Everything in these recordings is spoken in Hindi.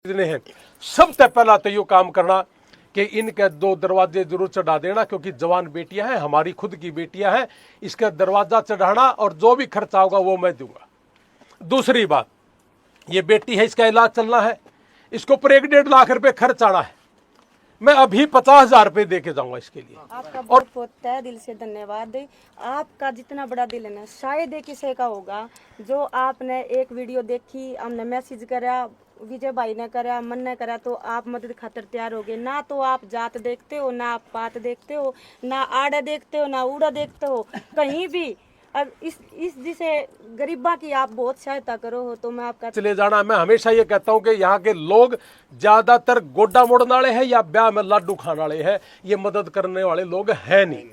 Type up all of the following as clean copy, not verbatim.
हैं। सबसे पहला तो यो काम करना कि इनके 2 दरवाजे जरूर चढ़ा देना, क्योंकि जवान बेटियां हैं, हमारी खुद की बेटियां हैं। इसका दरवाजा चढ़ाना और जो भी खर्चा होगा वो मैं दूंगा। दूसरी बात, ये बेटी है, इसका इलाज चलना है, इसको ऊपर 1-1.5 लाख रुपए खर्च आना है। मैं अभी 50,000 रुपए दे के जाऊंगा इसके लिए। आपका बहुत बहुत तहे दिल से धन्यवाद। आपका जितना बड़ा दिल है ना, शायद एक किसी का होगा। जो आपने एक वीडियो देखी, हमने मैसेज करा, विजय भाई ने करा, मन ने करा, तो आप मदद खातर तैयार हो गए। ना तो आप जात देखते हो, ना आप पात देखते हो, ना आड़े देखते हो, ना उड़ा देखते हो, कहीं भी। अब इस जिसे गरीबा की आप बहुत सहायता करो हो, तो मैं आपका चले जाना। मैं हमेशा ये कहता हूं कि यहाँ के लोग ज्यादातर गोड्डा मोड़ने वाले हैं या ब्याह में लाडू खाने वाले हैं, ये मदद करने वाले लोग हैं नहीं।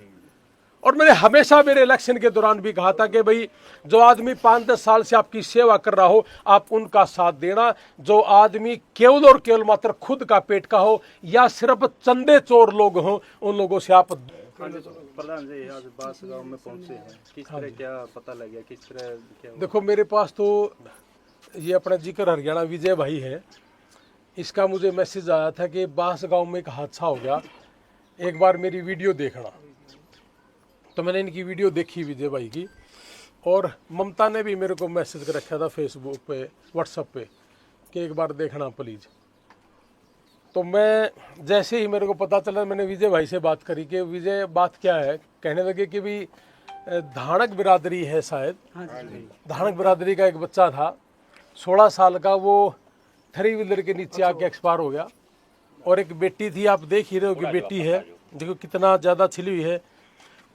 और मैंने हमेशा मेरे इलेक्शन के दौरान भी कहा था कि भाई जो आदमी 5-10 साल से आपकी सेवा कर रहा हो, आप उनका साथ देना। जो आदमी केवल और केवल मात्र खुद का पेट का हो या सिर्फ चंदे चोर लोग हों, उन लोगों से आप। प्रधान जी, आज बास गांव में पहुंचे हैं, किस तरह क्या पता लग गया, किस तरह क्या? देखो, मेरे पास तो ये अपना जिक्र हरियाणा विजय भाई है, इसका मुझे मैसेज आया था कि बास गांव में एक हादसा हो गया, एक बार मेरी वीडियो देखना। तो मैंने इनकी वीडियो देखी विजय भाई की, और ममता ने भी मेरे को मैसेज कर रखा था फेसबुक पे, व्हाट्सएप पे, कि एक बार देखना प्लीज़। तो मैं जैसे ही मेरे को पता चला, मैंने विजय भाई से बात करी कि विजय बात क्या है। कहने लगे कि भी धानक बिरादरी है शायद, धानक बिरादरी का एक बच्चा था 16 साल का, वो 3 व्हीलर के नीचे आके एक्सपायर हो गया। और एक बेटी थी, आप देख ही रहे हो कि बेटी है, देखो कितना ज़्यादा छिली हुई है।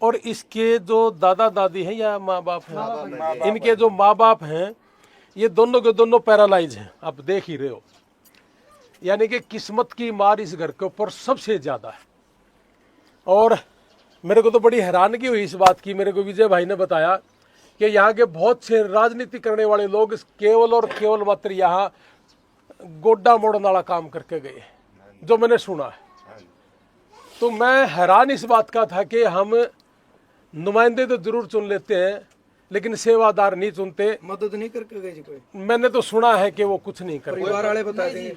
और इसके जो दादा दादी हैं या माँ बाप हैं, इनके जो माँ बाप हैं, ये दोनों के दोनों पैरालाइज हैं, आप देख ही रहे हो। यानी कि किस्मत की मार इस घर के ऊपर सबसे ज़्यादा है। और मेरे को तो बड़ी हैरानगी हुई इस बात की। मेरे को विजय भाई ने बताया कि यहाँ के बहुत से राजनीति करने वाले लोग केवल और केवल मात्र यहाँ गोड्डा मोड़ने वाला काम करके गए, जो मैंने सुना है। तो मैं हैरान इस बात का था कि हम नुमाइंदे तो जरूर चुन लेते हैं, लेकिन सेवादार नहीं चुनते। मदद नहीं करके गए जी कोई? मैंने तो सुना है कि वो कुछ नहीं करते। परिवार वाले बता देंगे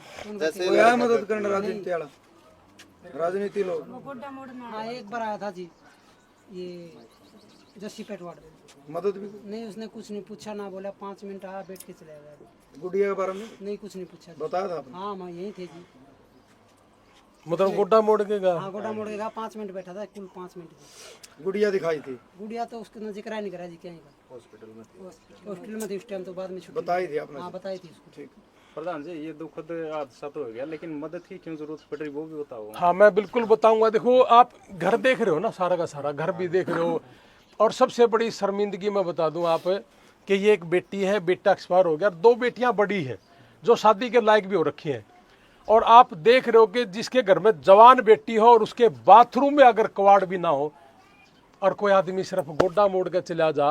कोई आया मदद करने, राजनीति वाला, राजनीति लोग। हाँ, एक बार आया था जी, ये जस्सी पेट वार्ड। मदद भी नहीं, उसने कुछ नहीं पूछा, ना बोला, 5 मिनट आया, बैठ के चले गया। गुड़िया के बारे में नहीं, कुछ नहीं पूछा। बताया था आपने? हाँ, मैं यही थे जी। मतलब गोड्डा मोड़ के गया। हाँ, गोडा मोड़ के गया, 5 मिनट बैठा था, कुल 5 मिनट। गुड़िया दिखाई थी? गुड़िया तो उसके ना जिक्र नहीं करा जी, क्या हॉस्पिटल में थी उस टाइम, तो बाद में छुट्टी। बताई थी आपने? हाँ, बताई थी उसको। ठीक। प्रधान जी, ये दुखद हादसा तो हो गया, लेकिन मदद की क्यों जरूरत पड़ रही वो भी बताओ। हाँ, मैं बिल्कुल बताऊंगा। देखो, आप घर देख रहे हो ना, सारा का सारा घर भी देख रहे हो। और सबसे बड़ी शर्मिंदगी मैं बता दूं आप कि ये एक बेटी है, बेटा एक्सपायर हो गया, 2 बेटियां बड़ी हैं जो शादी के लायक भी हो रखी हैं। और आप देख रहे हो कि जिसके घर में जवान बेटी हो और उसके बाथरूम में अगर कवाड़ भी ना हो, और कोई आदमी सिर्फ गोड्डा मोड़ के चला जा।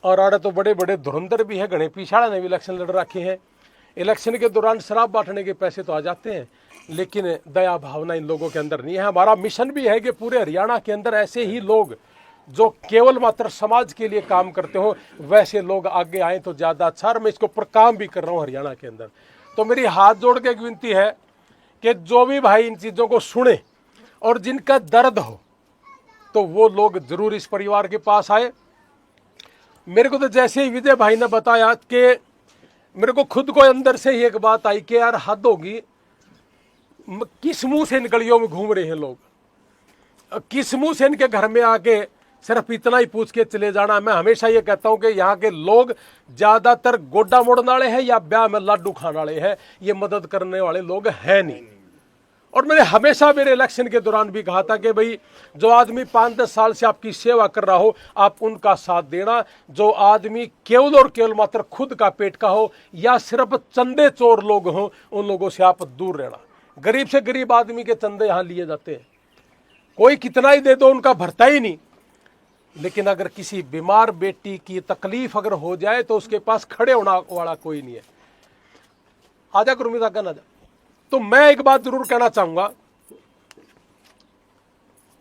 और आड़े तो बड़े बड़े धुरंधर भी है, घने पिछाड़ा ने भी इलेक्शन लड़ रखे हैं। इलेक्शन के दौरान शराब बांटने के पैसे तो आ जाते हैं, लेकिन दया भावना इन लोगों के अंदर नहीं है। हमारा मिशन भी है कि पूरे हरियाणा के अंदर ऐसे ही लोग जो केवल मात्र समाज के लिए काम करते हो, वैसे लोग आगे आए तो ज़्यादा अच्छा। और मैं इसके ऊपर काम भी कर रहा हूँ हरियाणा के अंदर। तो मेरी हाथ जोड़ के एक विनती है कि जो भी भाई इन चीज़ों को सुने और जिनका दर्द हो, तो वो लोग जरूर इस परिवार के पास आए। मेरे को तो जैसे ही विजय भाई ने बताया कि मेरे को खुद को अंदर से ही एक बात आई कि यार हद होगी, किस मुंह से इन गलियों में घूम रहे हैं लोग, किस मुंह से इनके घर में आके सिर्फ इतना ही पूछ के चले जाना। मैं हमेशा ये कहता हूं कि यहाँ के लोग ज्यादातर गोड्डा मोड़ने वाले हैं या ब्याह में लाडू खाने वाले हैं, ये मदद करने वाले लोग हैं नहीं। और मैंने हमेशा मेरे इलेक्शन के दौरान भी कहा था कि भाई जो आदमी 5-10 साल से आपकी सेवा कर रहा हो, आप उनका साथ देना। जो आदमी केवल और केवल मात्र खुद का पेट का हो या सिर्फ चंदे चोर लोग हों, उन लोगों से आप दूर रहना। गरीब से गरीब आदमी के चंदे यहाँ लिए जाते हैं, कोई कितना ही दे दो उनका भरता ही नहीं। लेकिन अगर किसी बीमार बेटी की तकलीफ अगर हो जाए तो उसके पास खड़े होने वाला कोई नहीं है। आजा गुरमीत आगा ना जा। तो मैं एक बात जरूर कहना चाहूंगा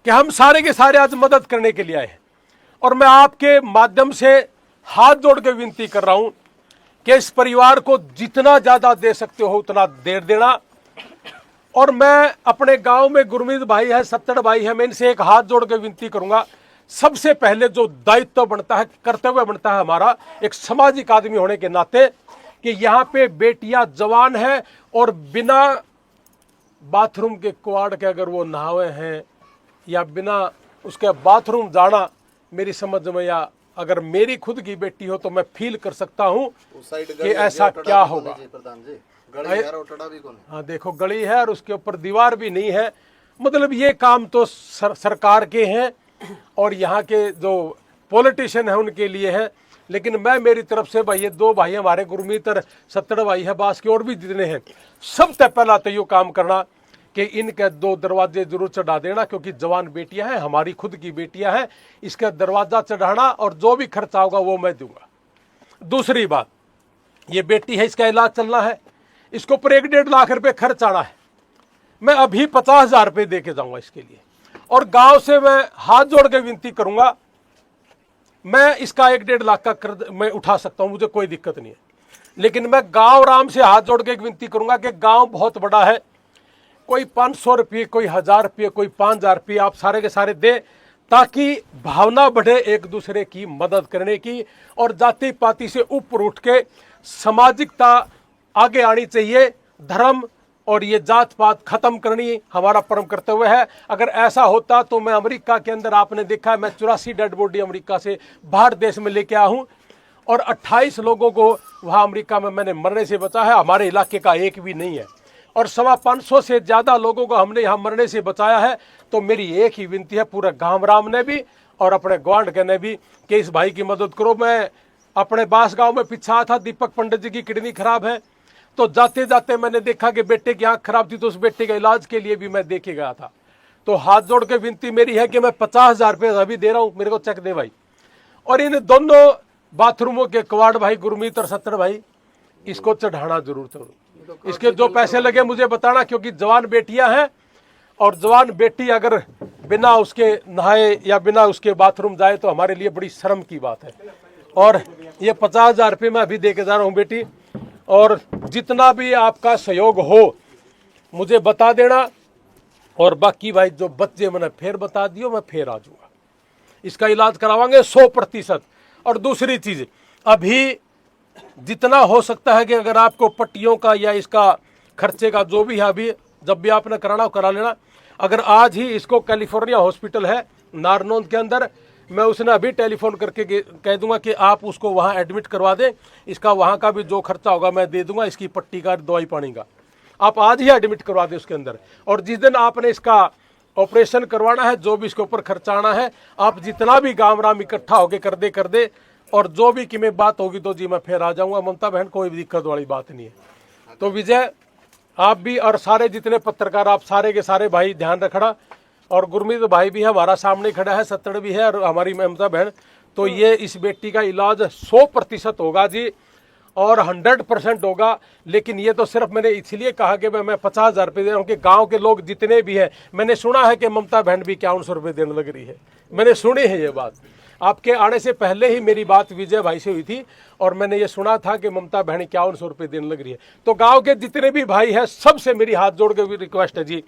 कि हम सारे के सारे आज मदद करने के लिए आए हैं। और मैं आपके माध्यम से हाथ जोड़ के विनती कर रहा हूं कि इस परिवार को जितना ज्यादा दे सकते हो उतना दे देना। और मैं अपने गांव में गुरमीत भाई है, सत्तड़ भाई है, मैं इनसे एक हाथ जोड़ के विनती करूंगा, सबसे पहले जो दायित्व बनता है, कर्तव्य बनता है हमारा एक सामाजिक आदमी होने के नाते, कि यहाँ पे बेटियां जवान हैं और बिना बाथरूम के कुआड़ के अगर वो नहावे हैं या बिना उसके बाथरूम जाना, मेरी समझ में, या अगर मेरी खुद की बेटी हो तो मैं फील कर सकता हूँ कि ऐसा क्या होगा। हाँ देखो, गली है और उसके ऊपर दीवार भी नहीं है। मतलब ये काम तो सरकार के हैं और यहाँ के जो पॉलिटिशियन है उनके लिए है। लेकिन मैं मेरी तरफ से भाई, ये दो भाई हमारे गुरमीत और सत्तड़ भाई है, बास के और भी जितने हैं, सबसे पहला तो ये काम करना कि इनके 2 दरवाजे जरूर चढ़ा देना, क्योंकि जवान बेटियां हैं, हमारी खुद की बेटियां हैं। इसका दरवाजा चढ़ाना और जो भी खर्चा होगा वो मैं दूंगा। दूसरी बात, ये बेटी है, इसका इलाज चलना है, इसके ऊपर 1-1.5 लाख रुपए खर्च आना है। मैं अभी 50,000 रुपये दे के जाऊंगा इसके लिए। और गांव से मैं हाथ जोड़ के विनती करूंगा, मैं इसका 1-1.5 लाख का कर्ज मैं उठा सकता हूं, मुझे कोई दिक्कत नहीं है। लेकिन मैं गांव राम से हाथ जोड़ के एक विनती करूंगा कि गांव बहुत बड़ा है, कोई 500 रुपये, कोई 1000 रुपये, कोई 5000 रुपये आप सारे के सारे दे, ताकि भावना बढ़े एक दूसरे की मदद करने की, और जाति पाति से ऊपर उठ के सामाजिकता आगे आनी चाहिए। धर्म और ये जात पात खत्म करनी हमारा परम कर्तव्य है। अगर ऐसा होता तो मैं अमेरिका के अंदर, आपने देखा है, मैं 84 डेड बॉडी अमेरिका से बाहर देश में लेके आया हूं और 28 लोगों को वहां अमेरिका में मैंने मरने से बचा है। हमारे इलाके का एक भी नहीं है। और 550 से ज्यादा लोगों को हमने यहाँ मरने से बचाया है। तो मेरी एक ही विनती है पूरा गांव राम ने भी और अपने ग्वांड के ने भी कि इस भाई की मदद करो। मैं अपने बास गांव में पीछे आया था, दीपक पंडित जी की किडनी खराब है, तो जाते जाते मैंने देखा कि बेटे की आंख खराब थी, तो उस बेटे के इलाज के लिए भी मैं देखे गया था। तो हाथ जोड़ के विनती मेरी है कि मैं 50,000 रुपये अभी दे रहा हूं, मेरे को चेक दे भाई। और इन दोनों बाथरूमों के कवाड़ भाई गुरमीत और सत्तड़ भाई, इसको चढ़ाना जरूर जरूर। इसके जो पैसे लगे मुझे बताना, क्योंकि जवान बेटियां हैं और जवान बेटी अगर बिना उसके नहाए या बिना उसके बाथरूम जाए तो हमारे लिए बड़ी शर्म की बात है। और ये 50,000 रुपये मैं अभी दे के जा रहा हूँ बेटी, और जितना भी आपका सहयोग हो मुझे बता देना। और बाकी भाई जो बच्चे मैंने फिर बता दियो, मैं फिर आ जाऊंगा, इसका इलाज करावांगे 100%। और दूसरी चीज, अभी जितना हो सकता है कि अगर आपको पट्टियों का या इसका खर्चे का जो भी है, अभी जब भी आपने कराना हो करा लेना। अगर आज ही इसको कैलिफोर्निया हॉस्पिटल है नारनौंद के अंदर, मैं उसने अभी टेलीफोन करके कह दूंगा कि आप उसको वहां एडमिट करवा दें। इसका वहां का भी जो खर्चा होगा मैं दे दूंगा, इसकी पट्टी का, दवाई पानी का। आप आज ही एडमिट करवा दें उसके अंदर। और जिस दिन आपने इसका ऑपरेशन करवाना है, जो भी इसके ऊपर खर्चा आना है, आप जितना भी गांव राम इकट्ठा होके कर दे। और जो भी कि में बात होगी तो जी मैं फिर आ जाऊंगा। ममता बहन, कोई भी दिक्कत वाली बात नहीं है। तो विजय, आप भी और सारे जितने पत्रकार, आप सारे के सारे भाई ध्यान रखना। और गुरमीत भाई भी है हमारा सामने खड़ा है, सत्तड़ भी है और हमारी ममता बहन। तो ये इस बेटी का इलाज 100% होगा जी, और 100% होगा। लेकिन ये तो सिर्फ मैंने इसलिए कहा कि मैं 50,000 रुपये दे रहा हूँ कि गांव के लोग जितने भी हैं, मैंने सुना है कि ममता बहन भी 5100 रुपये देने लग रही है। मैंने सुनी है ये बात, आपके आने से पहले ही मेरी बात विजय भाई से हुई थी और मैंने ये सुना था कि ममता बहन 5100 रुपये देने लग रही है। तो गांव के जितने भी भाई हैं, सबसे मेरी हाथ जोड़ के भी रिक्वेस्ट है जी,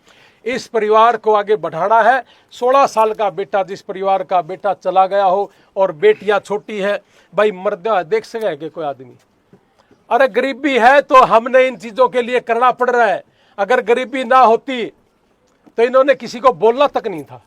इस परिवार को आगे बढ़ाना है। 16 साल का बेटा, जिस परिवार का बेटा चला गया हो और बेटियां छोटी है, भाई मर्द देख सके कि कोई आदमी, अरे गरीबी है तो हमने इन चीजों के लिए करना पड़ रहा है। अगर गरीबी ना होती तो इन्होंने किसी को बोलना तक नहीं था।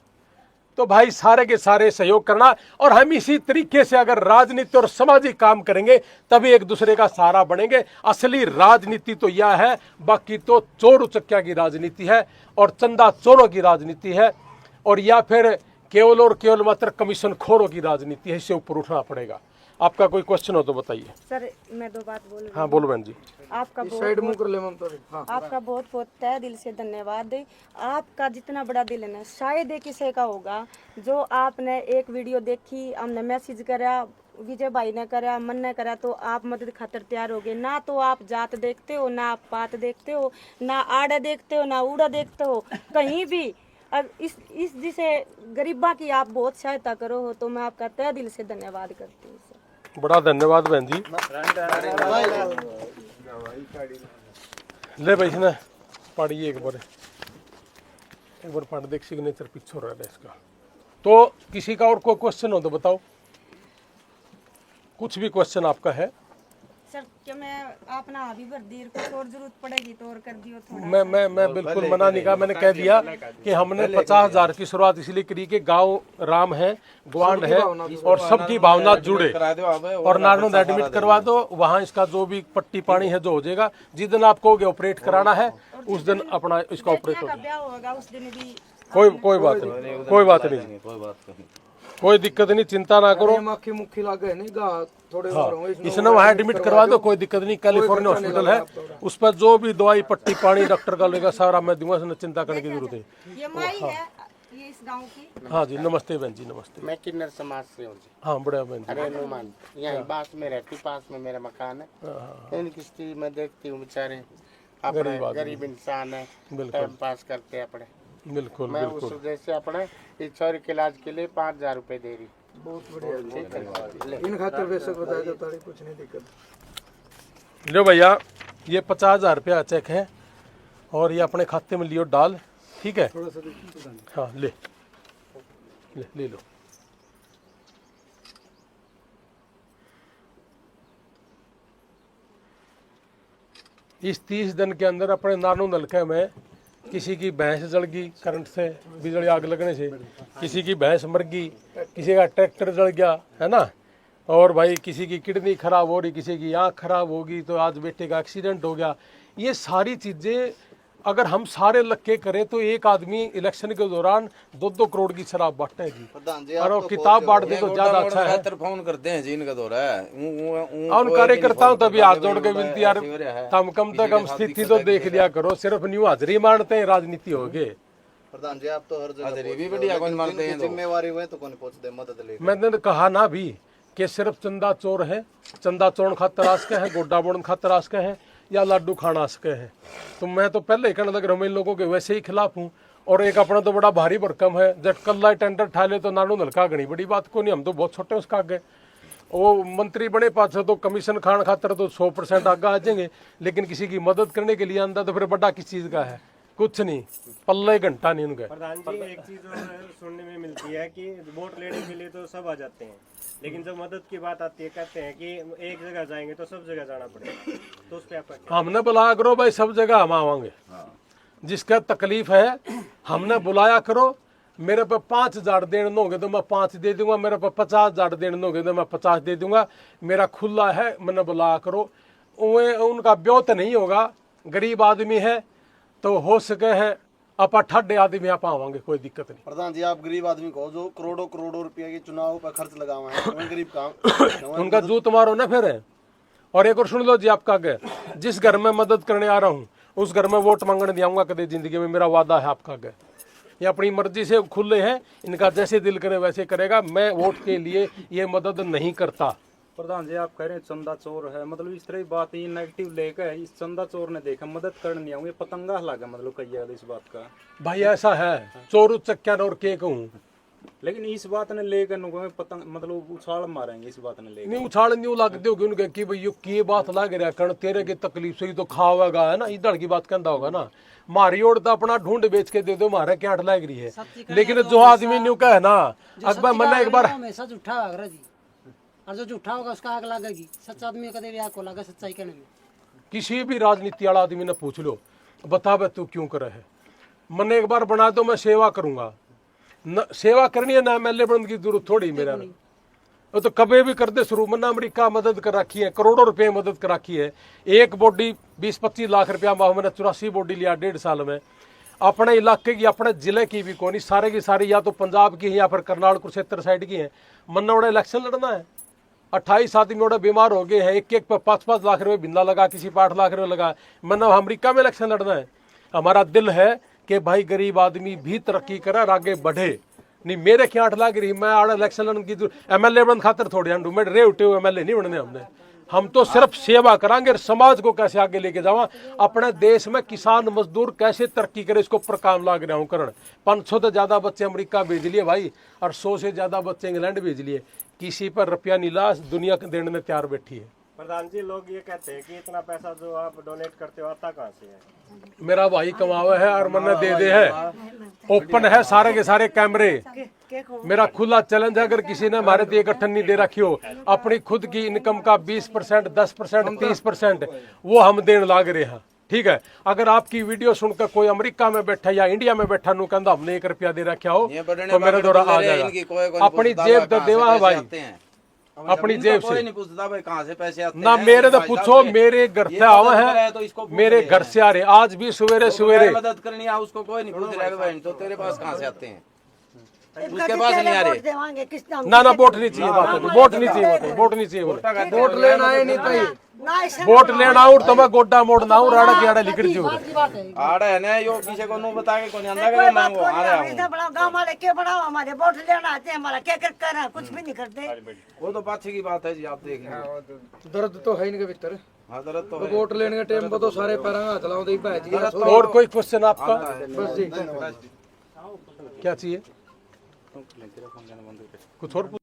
तो भाई सारे के सारे सहयोग करना, और हम इसी तरीके से अगर राजनीति और सामाजिक काम करेंगे तभी एक दूसरे का सहारा बनेंगे। असली राजनीति तो यह है, बाकी तो चोर उचक्या की राजनीति है और चंदा चोरों की राजनीति है, और या फिर केवल और केवल मात्र कमीशन खोरों की राजनीति है। इससे ऊपर उठना पड़ेगा। आपका कोई क्वेश्चन हो तो बताइए। सर मैं 2 बात बोल रही हूँ। हाँ बोलो बहन जी। आपका साइड मुंह कर ले ममता। हाँ आपका बहुत बहुत तहे दिल से धन्यवाद। आपका जितना बड़ा दिल है ना, शायद ही किसी का होगा। जो आपने एक वीडियो देखी, हमने मैसेज करा, विजय भाई ने करा, मन ने करा, तो आप मदद खातर तैयार हो गए। ना तो आप जात देखते हो, ना आप पात देखते हो, ना आड़ा देखते हो, ना उड़ा देखते हो, कहीं भी। अब इस जिसे गरीबा की आप बहुत सहायता करो हो, तो मैं आपका तहे दिल से धन्यवाद करती हूँ। बड़ा धन्यवाद बहन जी। ले भाई ना पढ़िए एक बार पढ़ देख, सिग्नेचर पीछे हो रहा है इसका। तो किसी का और कोई क्वेश्चन हो तो बताओ, कुछ भी क्वेश्चन आपका है। सर क्या मैं अपना अभी भर दी, कुछ और जरूरत पड़ेगी तो और कर दियो थोड़ा। मैं बिल्कुल मना नहीं कहा, मैंने कह दिया कि हमने 50,000 की शुरुआत इसलिए करी कि गांव राम है, ग्वांड है और सबकी भावना जुड़े, और नारनौंद एडमिट करवा दो। वहाँ इसका जो भी पट्टी पानी है जो हो जाएगा, जिस दिन आप कहोगे ऑपरेट कराना है उस दिन अपना इसका ऑपरेट का ब्याह होगा उस दिन भी। कोई बात नहीं, कोई दिक्कत नहीं, चिंता ना करो। मक्खी मुक्खी लागे नहीं गा थोड़े हाँ, इसने वहाँ एडमिट करवा दो, कोई दिक्कत नहीं। कैलिफोर्निया हॉस्पिटल है, उस पर जो भी दवाई पट्टी पानी डॉक्टर का लेगा सारा मैं दूंगा, इसमें चिंता करने की जरूरत है। ये माई है ये इस गांव की। हाँ जी, नमस्ते बहन जी, नमस्ते। मैं किन्नर समाज से हूँ जी। हाँ बढ़िया बहन जी। अरे नुमान यहाँ पास में रहती, पास में मेरा मकान है। इनकी स्थिति मैं देखती हूँ, बेचारे अपने गरीब इंसान है, टाइम पास करते हैं अपने। बिल्कुल मैं उस वजह से अपने इस छोरी के इलाज के लिए 5,000 रुपए दे रही। बहुत बढ़िया। इन खातर बेशक बताया जाता है, कुछ नहीं दिक्कत। लो भैया, ये 50,000 रुपया चेक है और ये अपने खाते में लियो डाल, ठीक है। हाँ ले लो। इस 30 दिन के अंदर अपने नारनौंद हल्के में किसी की भैंस जल गई करंट से, बिजली आग लगने से, किसी की भैंस मर गई, किसी का ट्रैक्टर जल गया, है ना। और भाई किसी की किडनी खराब हो रही, किसी की आँख खराब होगी, तो आज बेटे का एक्सीडेंट हो गया। ये सारी चीज़ें अगर हम सारे लग के करें तो एक आदमी इलेक्शन के दौरान 2-2 करोड़ की शराब बांटेगी, और वो किताब बांट दे तो ज्यादा अच्छा है। फोन करते हैं जी, इनका दौरा है उन कार्यकर्ताओं तभी हाथ जोड़ के विनती, यार तुम कम से कम स्थिति तो देख लिया करो, सिर्फ न्यू हाजिरी मारते हैं राजनीति हो गए। प्रधान जी आप तो हर जगह भी बढ़िया कौन मानते हैं, जिम्मेवारी हुए तो कौन पहुंचते मदद ले। मैंने कहा ना भी कि सिर्फ चंदा चोर है, चंदा चोर खातर आस के हैं, गोड्डा बोड़न खातर आस के हैं, या लाडू खाना सके हैं। तो मैं तो पहले ही कहने लग रहा हूँ, इन लोगों के वैसे ही खिलाफ हूँ। और एक अपना तो बड़ा भारी भरकम है, जब कल्ला टेंडर ठा ले तो नानू नलका गणी बड़ी बात को नहीं, हम तो बहुत छोटे उसका आगे। वो मंत्री बने पास तो कमीशन खान खातर तो 100% आगे आ जाएंगे, लेकिन किसी की मदद करने के लिए आंदा तो फिर बड़ा किस चीज़ का है, कुछ नहीं, पल्ले घंटा नहीं उनका। प्रधान जी एक चीज और सुनने में मिलती है कि वोट लेने के लिए तो सब आ जाते हैं, लेकिन जब मदद की बात आती है कहते हैं कि एक जगह जाएंगे तो सब जगह जाना पड़ेगा, तो उस पे आपका हमने बुलाया करो भाई, सब जगह हम आवांगे। जिसका तकलीफ है हमने बुलाया करो। मेरे पे 5,000 देने दोगे तो मैं 5 दे दूंगा, मेरे पे 50,000 देने दोगे तो मैं 50 दे दूंगा। मेरा खुला है, मैंने बुलाया करो। उनका ब्योह तो नहीं होगा, गरीब आदमी है तो हो सके है आप 8 आदमी आप आवांगे, कोई दिक्कत नहीं। प्रधान जी आप गरीब आदमी को जो करोड़ों रुपया के चुनाव पर खर्च लगावा है, वो गरीब काम उनका जूत मारो ना फिर है। और एक और सुन लो जी, आपका आगे जिस घर में मदद करने आ रहा हूँ उस घर में वोट मांगने नहीं आऊंगा कभी जिंदगी में, मेरा वादा है आपका आगे। ये अपनी मर्जी से खुले हैं, इनका जैसे दिल करे वैसे करेगा। मैं वोट के लिए ये मदद नहीं करता। प्रधान जी आप कह रहे हैं चंदा चोर है, मतलब इस तरह की बात ही नेगेटिव लेकर इस चंदा चोर ने देखा मदद करने नहीं आऊंगे, पतंगा लगा मतलब कही इस बात का। भाई ऐसा है, चोर चक्या और के कहूँ, लेकिन इस बात ने लेकर पतंग मतलब उछाल मारेंगे, इस बात ने लेकर नहीं उछाल नहीं लगते होगी उनके कि भाई ये बात लग रहा कण तेरे की तकलीफ से ही तो खावेगा, है ना, इधर की बात कहता होगा ना। मारी ओर तो अपना ढूंढ बेच के दे दो, मारे क्या लग रही है। लेकिन जो आदमी न्यू कहे ना, अकबर मैंने एक बार हमेशा झूठा होगा जी, और जो झूठा होगा उसका आग लगेगी। सच्चा आदमी कदे भी आग को लगा सच्चाई कहने में। किसी भी राजनीति वाला आदमी ने पूछ लो, बता बे तू क्यों करे है। मैंने एक बार बना दो मैं सेवा करूंगा, सेवा करनी है ना MLA बनने की जरूरत थोड़ी मेरा, वो तो कभी भी कर दे शुरू। मैंने अमेरिका मदद कर रखी है, करोड़ों रुपए मदद कर रखी है। एक बॉडी 20-25 लाख रुपया मैंने 84 बॉडी लिया 1.5 साल में। अपने इलाके की, अपने जिले की भी कोनी, सारे की सारी या तो पंजाब की है या फिर करनाल कुरुक्षेत्र साइड की है। मन्ना उड़ा इलेक्शन लड़ना है, 28 आदमी उड़ा बीमार हो गए हैं, एक पे 5-5 लाख रुपए बिंदा लगा, किसी पे 8 लाख रुपए लगा। मन्ना अमेरिका में इलेक्शन लड़ना है। हमारा दिल है कि भाई गरीब आदमी भी तरक्की करे और आगे बढ़े। नहीं मेरे क्या 8 लाख रही, मैं आड़ा इलेक्शन लड़ने की MLA बन खातर थोड़ी अंडू मैं रे उठे हुए MLA नहीं बनने हमने। हम तो सिर्फ सेवा करांगे और समाज को कैसे आगे लेके जावा। अपने देश में किसान मजदूर कैसे तरक्की करे इसको पर काम लाग रहा हूँ करण। 500 से ज्यादा बच्चे अमेरिका भेज लिए भाई और 100 से ज्यादा बच्चे इंग्लैंड भेज लिए। किसी पर रुपया नीला दुनिया देने में तैयार बैठी है। प्रधान जी, लोग ये कहते हैं कि इतना पैसा जो आप डोनेट करते हो आता कहाँ से है? मेरा भाई कमावे है और मैंने दे दे है। ओपन है सारे के सारे कैमरे। मेरा खुला चैलेंज है, अगर किसी ने हमारे दिए गठन नहीं दे रखी हो, अपनी खुद की इनकम का 20%, 10%, 30% वो हम देने लाग रहे हैं। ठीक है, अगर आपकी वीडियो सुनकर कोई अमेरिका में बैठा या इंडिया में बैठा नु कहता हमने 1 रुपया दे रखा हो तो मेरे द्वारा आ जाएगा। अपनी जेब तो देवा है भाई, अपनी जेब से नहीं पूछता भाई कहाँ से पैसे आते ना। हैं। मेरे तो पूछो, मेरे घर से आवे हैं, मेरे घर से आ रहे आज भी सवेरे सवेरे। मदद करनी है उसको कोई नहीं पूछ रहा भाई, तो तेरे पास कहाँ से आते हैं, उसके पास नहीं आ रहे। ना ना वोट नहीं चाहिए, बात है वोट नहीं चाहिए, वोट नहीं चाहिए। वोट लेना है नहीं चाहिए, वोट लेना और तो मैं गोड्डा मोड़ ना हूँ राड़ा की लिख रही हूँ। आड़ा है ना यो किसी को नु बता के कोई अंदा करे मैं वो आ रहा हूँ। बड़ा गांव वाले क्या बढ़ाओ, हमारे वोट लेना आते हैं, हमारा क्या कर रहा है, कुछ भी नहीं करते। वो तो पाछे की बात है जी, आप देखेंगे दर्द तो है इनके भीतर। हाँ जरूरत तो है। वोट लेने के टाइम पर तो सारे पैर हाथ लाओ दे भाई जी। और कोई क्वेश्चन आपका? बस जी, क्या चाहिए? कुछ और